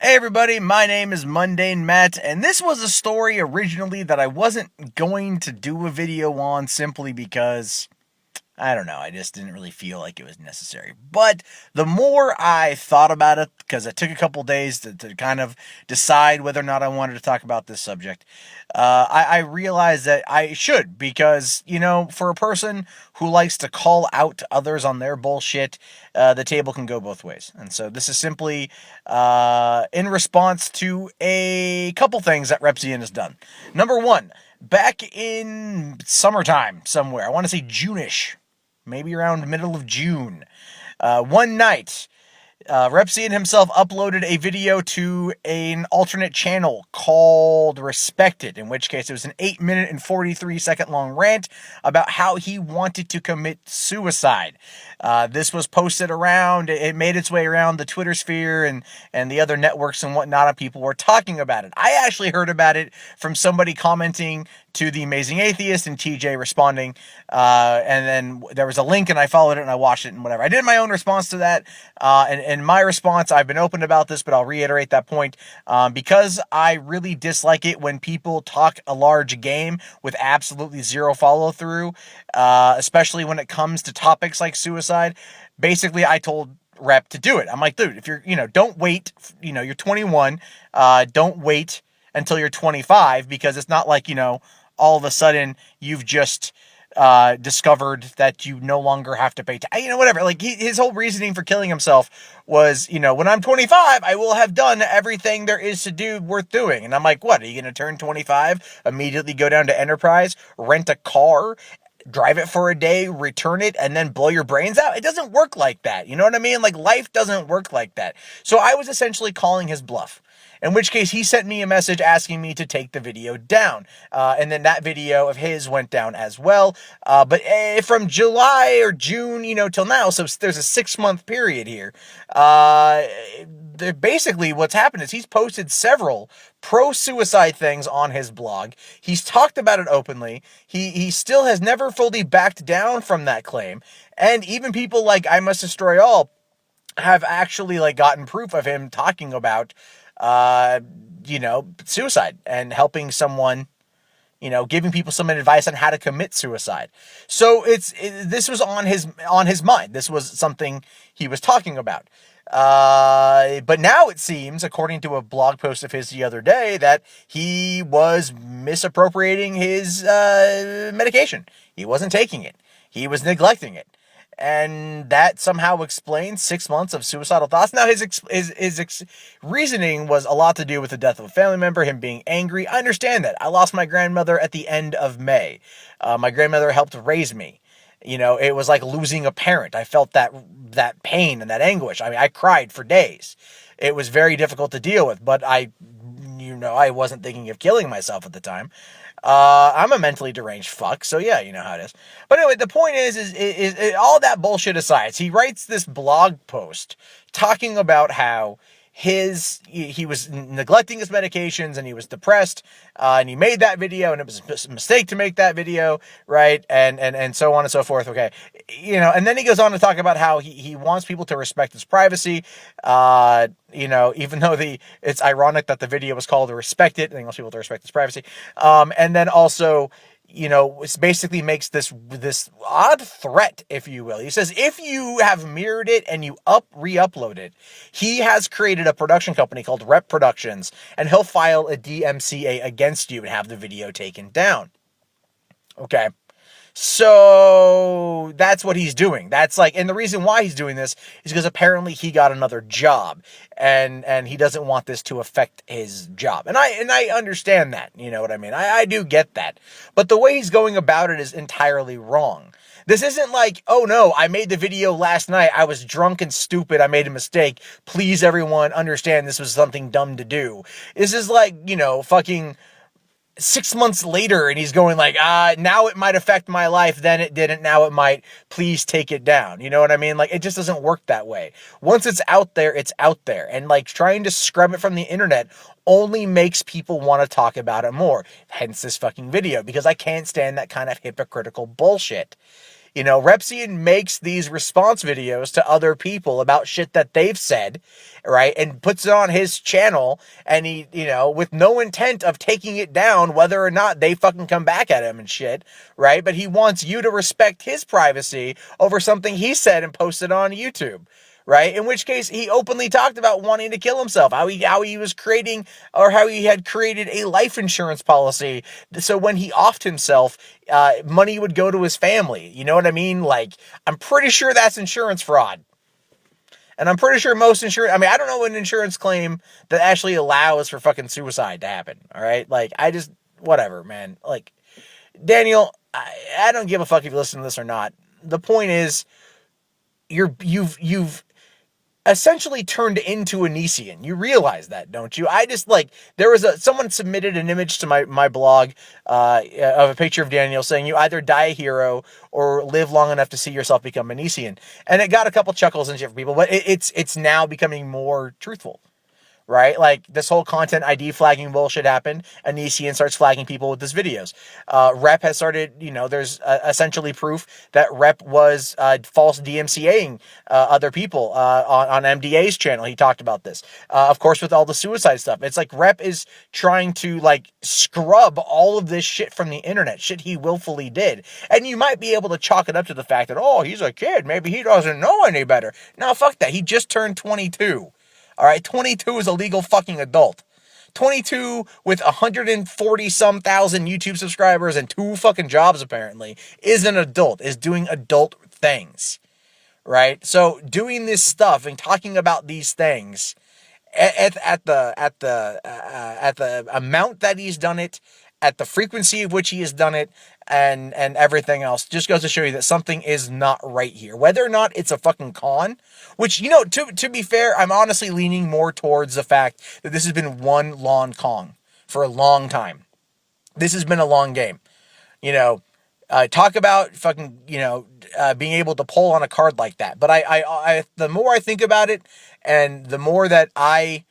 Hey everybody, my name is Mundane Matt, and this was a story originally that I wasn't going to do a video on simply because, I don't know, I just didn't really feel like it was necessary. But the more I thought about it, because it took a couple days to kind of decide whether or not I wanted to talk about this subject, I realized that I should, because, for a person who likes to call out others on their bullshit, the table can go both ways. And so this is simply in response to a couple things that ReUpload has done. Number one, back in summertime somewhere, I want to say June-ish, maybe around middle of June, one night, ReUpload himself uploaded a video to an alternate channel called Respected, in which case it was an 8-minute and 43-second long rant about how he wanted to commit suicide. This was posted around, it made its way around the Twitter sphere and the other networks and whatnot, and people were talking about it. I actually heard about it from somebody commenting to The Amazing Atheist and TJ responding, and then there was a link and I followed it and I watched it and whatever. I did my own response to that, and my response, I've been open about this, but I'll reiterate that point, because I really dislike it when people talk a large game with absolutely zero follow-through, especially when it comes to topics like suicide. Basically, I told Rep to do it. I'm like, dude, if you're, don't wait, you're 21, don't wait until you're 25, because it's not like, all of a sudden you've just discovered that you no longer have to pay whatever. Like, his whole reasoning for killing himself was, when I'm 25, I will have done everything there is to do worth doing. And I'm like, what, are you going to turn 25, immediately go down to Enterprise, rent a car, drive it for a day, return it, and then blow your brains out? It doesn't work like that. You know what I mean? Like, life doesn't work like that. So I was essentially calling his bluff. In which case, he sent me a message asking me to take the video down. And then that video of his went down as well. But from July or June, till now, so there's a 6-month period here. Basically, what's happened is he's posted several pro-suicide things on his blog. He's talked about it openly. He still has never fully backed down from that claim. And even people like iMustDestroyAll have actually gotten proof of him talking about suicide and helping someone, giving people some advice on how to commit suicide. So this was on his mind. This was something he was talking about. But now it seems, according to a blog post of his the other day, that he was misappropriating his medication. He wasn't taking it. He was neglecting it. And that somehow explains 6 months of suicidal thoughts. Now, his reasoning was a lot to do with the death of a family member, him being angry. I understand that. I lost my grandmother at the end of May. My grandmother helped raise me. It was like losing a parent. I felt that pain and that anguish. I mean, I cried for days. It was very difficult to deal with, but I wasn't thinking of killing myself at the time. I'm a mentally deranged fuck, so yeah, you know how it is. But anyway, the point is all that bullshit aside, he writes this blog post talking about how he was neglecting his medications and he was depressed, and he made that video and it was a mistake to make that video, right? And so on and so forth. Okay. And then he goes on to talk about how he wants people to respect his privacy. Even though it's ironic that the video was called Respect It, and he wants people to respect his privacy. And then also, it basically makes this odd threat, if you will. He says, if you have mirrored it and you re-upload it, he has created a production company called Rep Productions, and he'll file a DMCA against you and have the video taken down. Okay. So that's what he's doing. And the reason why he's doing this is because apparently he got another job, and he doesn't want this to affect his job. And I understand that, you know what I mean? I do get that. But the way he's going about it is entirely wrong. This isn't like, oh no, I made the video last night. I was drunk and stupid. I made a mistake. Please, everyone, understand this was something dumb to do. This is like, fucking 6 months later, and he's going like, now it might affect my life, then it didn't, now it might, please take it down. You know what I mean? Like, it just doesn't work that way. Once it's out there, it's out there. And trying to scrub it from the internet only makes people want to talk about it more. Hence this fucking video, because I can't stand that kind of hypocritical bullshit. Repzion makes these response videos to other people about shit that they've said, right? And puts it on his channel, and he, with no intent of taking it down, whether or not they fucking come back at him and shit, right? But he wants you to respect his privacy over something he said and posted on YouTube. Right? In which case, he openly talked about wanting to kill himself, how he was creating, or how he had created a life insurance policy. So when he offed himself, money would go to his family. You know what I mean? Like, I'm pretty sure that's insurance fraud. And I'm pretty sure most insurance, I don't know an insurance claim that actually allows for fucking suicide to happen. All right? Like, whatever, man. Like, Daniel, I don't give a fuck if you listen to this or not. The point is, you've essentially turned into a Nisian. You realize that, don't you? There was someone submitted an image to my blog of a picture of Daniel saying you either die a hero or live long enough to see yourself become a Nisian. And it got a couple chuckles and shit from people, but it's now becoming more truthful. Right? Like, this whole content ID flagging bullshit happened. Anisian starts flagging people with his videos. Rep has started, there's essentially proof that Rep was false DMCAing other people on MDA's channel. He talked about this. Of course, with all the suicide stuff. It's like Rep is trying to, scrub all of this shit from the internet. Shit he willfully did. And you might be able to chalk it up to the fact that, oh, he's a kid. Maybe he doesn't know any better. No, fuck that. He just turned 22. All right, 22 is a legal fucking adult. 22 with 140 some thousand YouTube subscribers and 2 fucking jobs apparently is an adult, is doing adult things, right? So doing this stuff and talking about these things at the amount that he's done it, at the frequency of which he has done it, and everything else just goes to show you that something is not right here. Whether or not it's a fucking con, which, to be fair, I'm honestly leaning more towards the fact that this has been one long con for a long time. This has been a long game. Talk about fucking, being able to pull on a card like that. But I the more I think about it, and the more that I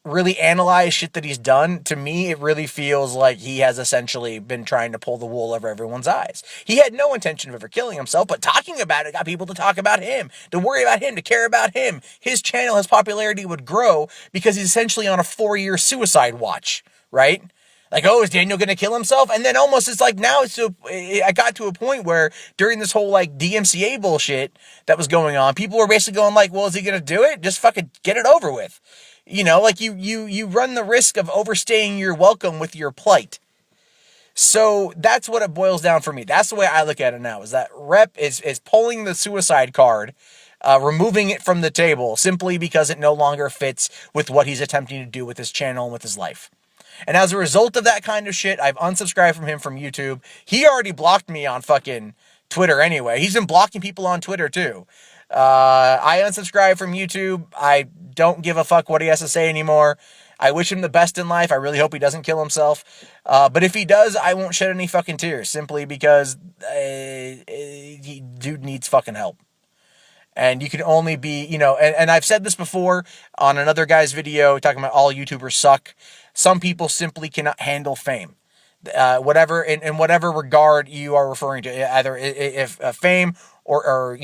really analyze shit that he's done, to me, it really feels like he has essentially been trying to pull the wool over everyone's eyes. He had no intention of ever killing himself, but talking about it got people to talk about him, to worry about him, to care about him. His channel, his popularity would grow because he's essentially on a 4-year suicide watch, right? Like, oh, is Daniel going to kill himself? And then almost it's like now I got to a point where during this whole DMCA bullshit that was going on, people were basically going like, well, is he going to do it? Just fucking get it over with. You run the risk of overstaying your welcome with your plight. So that's what it boils down for me. That's the way I look at it now, is that Rep is pulling the suicide card, removing it from the table simply because it no longer fits with what he's attempting to do with his channel and with his life. And as a result of that kind of shit, I've unsubscribed from him from YouTube. He already blocked me on fucking Twitter anyway. He's been blocking people on Twitter too. I unsubscribe from YouTube. I don't give a fuck what he has to say anymore. I wish him the best in life. I really hope he doesn't kill himself. But if he does, I won't shed any fucking tears, simply because dude needs fucking help. And you can only be, and I've said this before on another guy's video talking about all YouTubers suck. Some people simply cannot handle fame. Whatever, in whatever regard you are referring to, either if fame or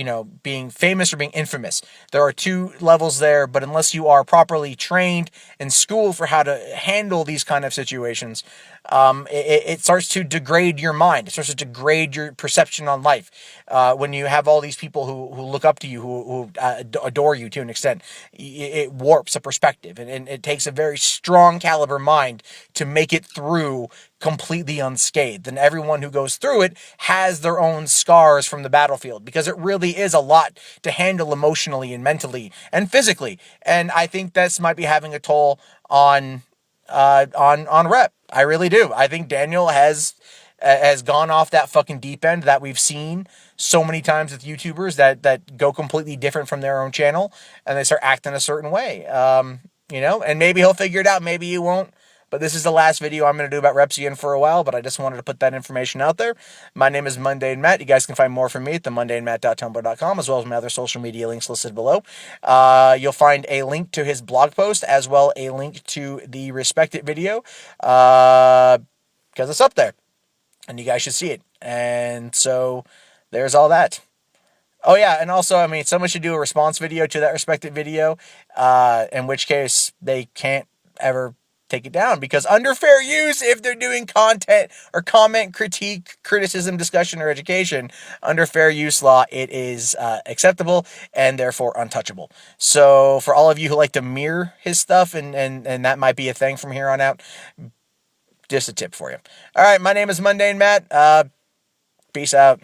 being famous or being infamous. There are 2 levels there, but unless you are properly trained in school for how to handle these kind of situations, it starts to degrade your mind. It starts to degrade your perception on life. When you have all these people who look up to you, who adore you to an extent, it warps a perspective, and it takes a very strong caliber mind to make it through completely unscathed. And everyone who goes through it has their own scars from the battlefield, because it really is a lot to handle emotionally and mentally and physically. And I think this might be having a toll on Rep. I really do. I think Daniel has gone off that fucking deep end that we've seen so many times with YouTubers that go completely different from their own channel, and they start acting a certain way. And maybe he'll figure it out, maybe he won't. But this is the last video I'm going to do about ReUpload for a while, but I just wanted to put that information out there. My name is Mundane Matt. You guys can find more from me at themundanematt.tumblr.com, as well as my other social media links listed below. You'll find a link to his blog post, as well a link to the Respect It video, because it's up there, and you guys should see it. And so there's all that. Oh yeah, and also, I mean, someone should do a response video to that respected video, in which case they can't ever take it down, because under fair use, if they're doing content or comment, critique, criticism, discussion, or education, under fair use law, it is acceptable and therefore untouchable. So for all of you who like to mirror his stuff, and that might be a thing from here on out, just a tip for you. All right, my name is Mundane Matt. Peace out.